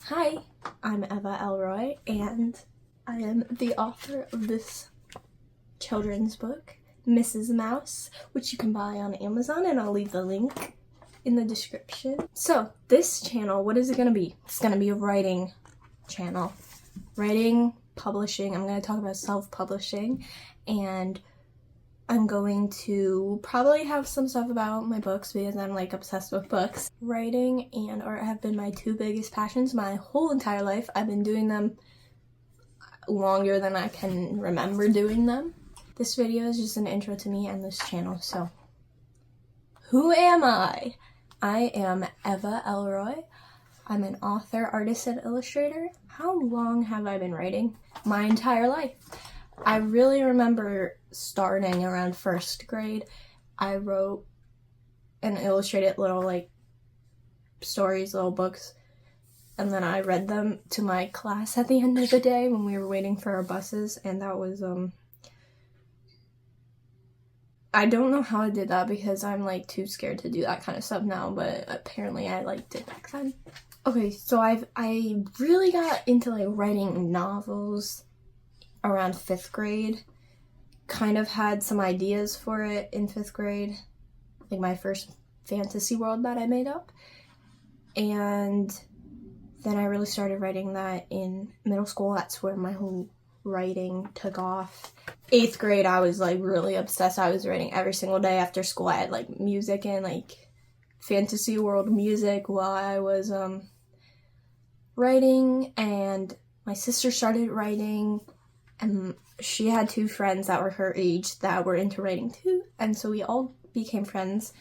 Hi, I'm Eva L Roy, and I am the author of this children's book, Mrs. Mouse, which you can buy on Amazon, and I'll leave the link in the description. So, this channel, what is it going to be? It's going to be a writing channel. Writing, publishing, I'm going to talk about self-publishing, and I'm going to probably have some stuff about my books because I'm like obsessed with books. Writing and art have been my two biggest passions my whole entire life. I've been doing them longer than I can remember doing them. This video is just an intro to me and this channel. So, who am I? I am Eva L Roy. I'm an author, artist, and illustrator. How long have I been writing? My entire life. I really remember starting around first grade. I wrote and illustrated little like stories, little books, and then I read them to my class at the end of the day when we were waiting for our buses, and that was I don't know how I did that because I'm like too scared to do that kind of stuff now, but apparently I liked it back then. Okay, so I really got into like writing novels around 5th grade. Kind of had some ideas for it in 5th grade, like my first fantasy world that I made up. And then I really started writing that in middle school. That's where my whole writing took off. 8th grade, I was like really obsessed. I was writing every single day after school. I had like music and like fantasy world music while I was writing, and my sister started writing, and she had 2 friends that were her age that were into writing too, and so we all became friends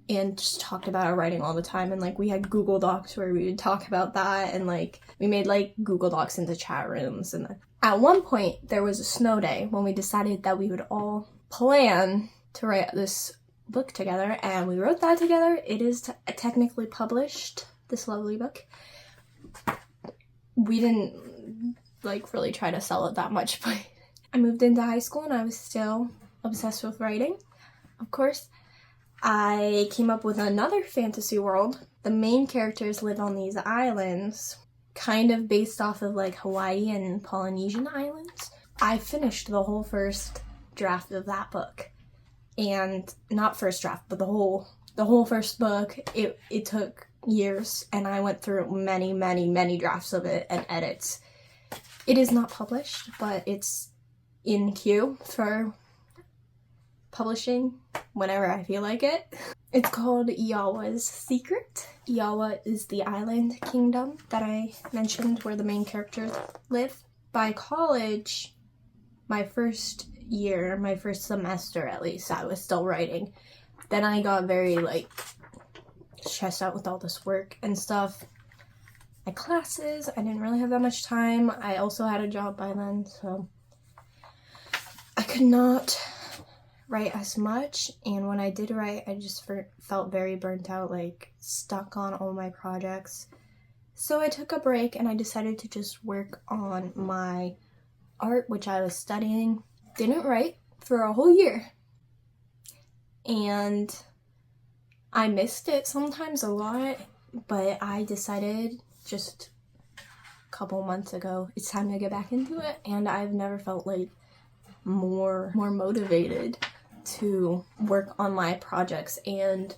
and just talked about our writing all the time. And like we had Google Docs where we would talk about that, and like we made like Google Docs into chat rooms. And at one point there was a snow day when we decided that we would all plan to write this book together, and we wrote that together. It is technically published, this lovely book. We didn't like really try to sell it that much, but I moved into high school and I was still obsessed with writing. Of course, I came up with another fantasy world. The main characters live on these islands, kind of based off of like Hawaii and Polynesian islands. I finished the whole first draft of that book. And not first draft, but the whole first book. It took years, and I went through many drafts of it and edits. It is not published, but it's in queue for publishing whenever I feel like it. It's called Yawa's Secret. Yawa is the island kingdom that I mentioned where the main characters live. By college, my first year, my first semester at least, I was still writing. Then I got very like stressed out with all this work and stuff. My classes, I didn't really have that much time. I also had a job by then, so I could not write as much. And when I did write, I just felt very burnt out, like stuck on all my projects. So I took a break and I decided to just work on my art, which I was studying. Didn't write for a whole year. And I missed it sometimes a lot, but I decided just a couple months ago it's time to get back into it, and I've never felt like more motivated to work on my projects and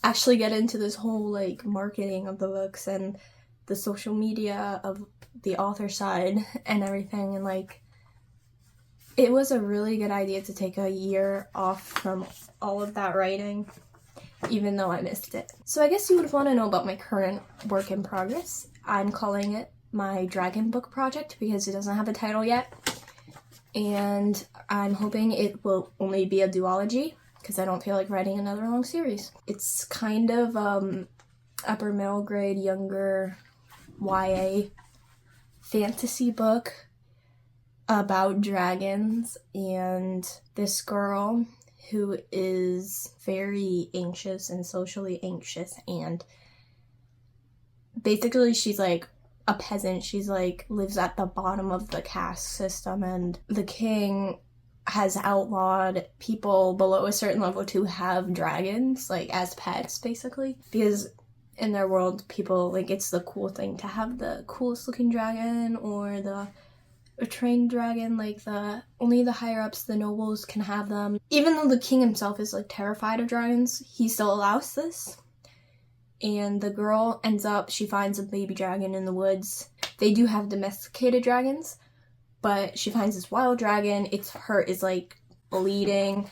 actually get into this whole like marketing of the books and the social media of the author side and everything. And like it was a really good idea to take a year off from all of that writing, even though I missed it. So I guess you would want to know about my current work in progress. I'm calling it my Dragon Book project because it doesn't have a title yet. And I'm hoping it will only be a duology because I don't feel like writing another long series. It's kind of upper middle grade, younger YA fantasy book about dragons and this girl who is very anxious and socially anxious, and basically she's like a peasant. She's like lives at the bottom of the caste system, and the king has outlawed people below a certain level to have dragons like as pets, basically, because in their world, people, like, it's the cool thing to have the coolest looking dragon or a trained dragon. Like, only the higher ups, the nobles, can have them. Even though the king himself is like terrified of dragons, he still allows this. And the girl ends up, she finds a baby dragon in the woods. They do have domesticated dragons, but she finds this wild dragon. It's like bleeding.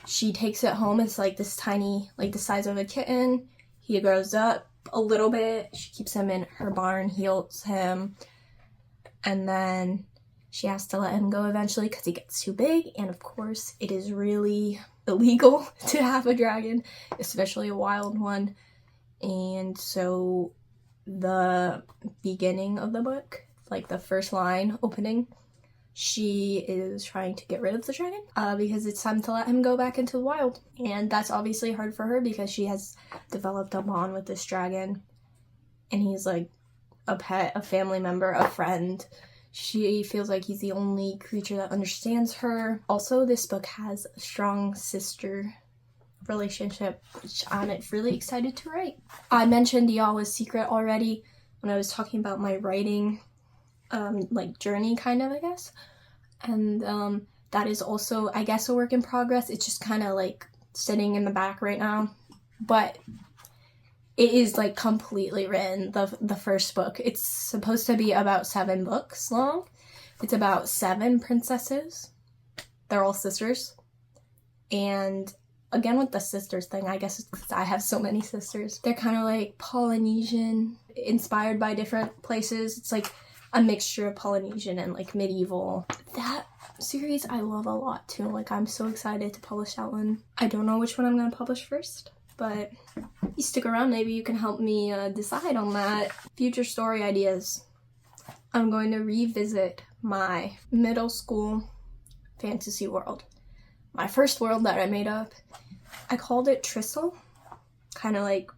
She takes it home. It's like this tiny, like the size of a kitten. He grows up a little bit. She keeps him in her barn, heals him, and then she has to let him go eventually because he gets too big. And of course, it is really illegal to have a dragon, especially a wild one. And so the beginning of the book, like the first line opening, she is trying to get rid of the dragon because it's time to let him go back into the wild. And that's obviously hard for her because she has developed a bond with this dragon. And he's like a pet, a family member, a friend. She feels like he's the only creature that understands her. Also, this book has a strong sister relationship, which I'm really excited to write. I mentioned Y'all secret already when I was talking about my writing like journey, kind of, I guess. And that is also, I guess, a work in progress. It's just kind of like sitting in the back right now, but it is like completely written. The first book, it's supposed to be about 7 books long. It's about 7 princesses. They're all sisters. And again, with the sisters thing, I guess it's because I have so many sisters. They're kind of like Polynesian, inspired by different places. It's like a mixture of Polynesian and like medieval. That series I love a lot too. Like, I'm so excited to publish that one. I don't know which one I'm going to publish first, but you stick around, maybe you can help me decide on that. Future story ideas. I'm going to revisit my middle school fantasy world. My first world that I made up. I called it Tristle. Kind of like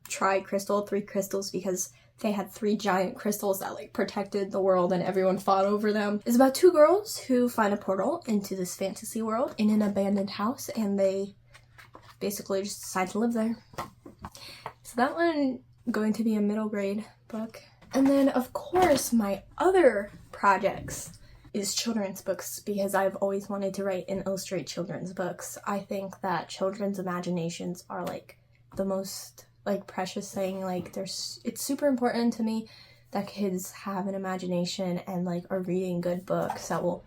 tri-crystal, 3 crystals, because they had 3 giant crystals that like protected the world and everyone fought over them. It's about 2 girls who find a portal into this fantasy world in an abandoned house, and they basically just decide to live there. So that one going to be a middle grade book. And then of course my other projects is children's books, because I've always wanted to write and illustrate children's books. I think that children's imaginations are like the most like precious thing. Like, it's super important to me that kids have an imagination and like are reading good books that will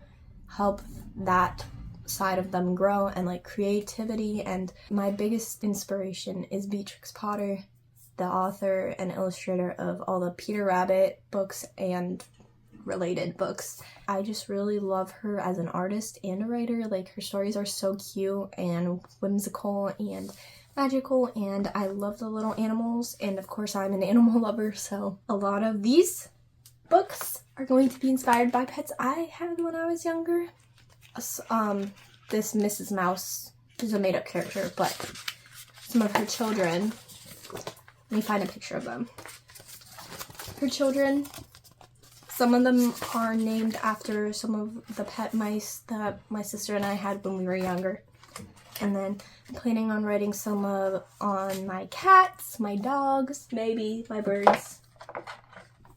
help that side of them grow, and like creativity. And my biggest inspiration is Beatrix Potter, the author and illustrator of all the Peter Rabbit books and related books. I just really love her as an artist and a writer. Like, her stories are so cute and whimsical and magical, and I love the little animals, and of course I'm an animal lover, so a lot of these books are going to be inspired by pets I had when I was younger. This Mrs. Mouse is a made-up character, but some of her children, let me find a picture of them. Her children, some of them are named after some of the pet mice that my sister and I had when we were younger. And then I'm planning on writing some on my cats, my dogs, maybe my birds.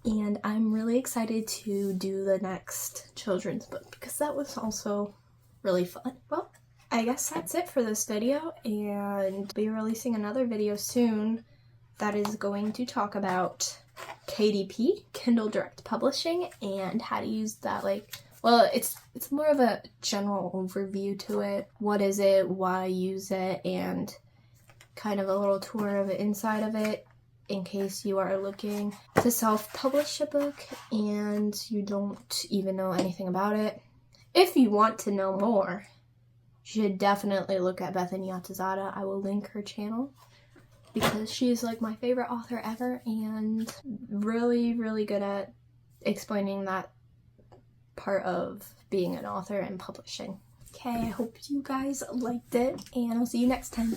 And I'm really excited to do the next children's book because that was also really fun. Well, I guess that's it for this video, and I'll be releasing another video soon that is going to talk about KDP, Kindle Direct Publishing, and how to use that. Like, well, it's more of a general overview to it. What is it, why use it, and kind of a little tour of the inside of it in case you are looking to self-publish a book and you don't even know anything about it. If you want to know more, you should definitely look at Bethany Yatazada. I will link her channel because she's like my favorite author ever and really, really good at explaining that part of being an author and publishing. Okay, I hope you guys liked it, and I'll see you next time.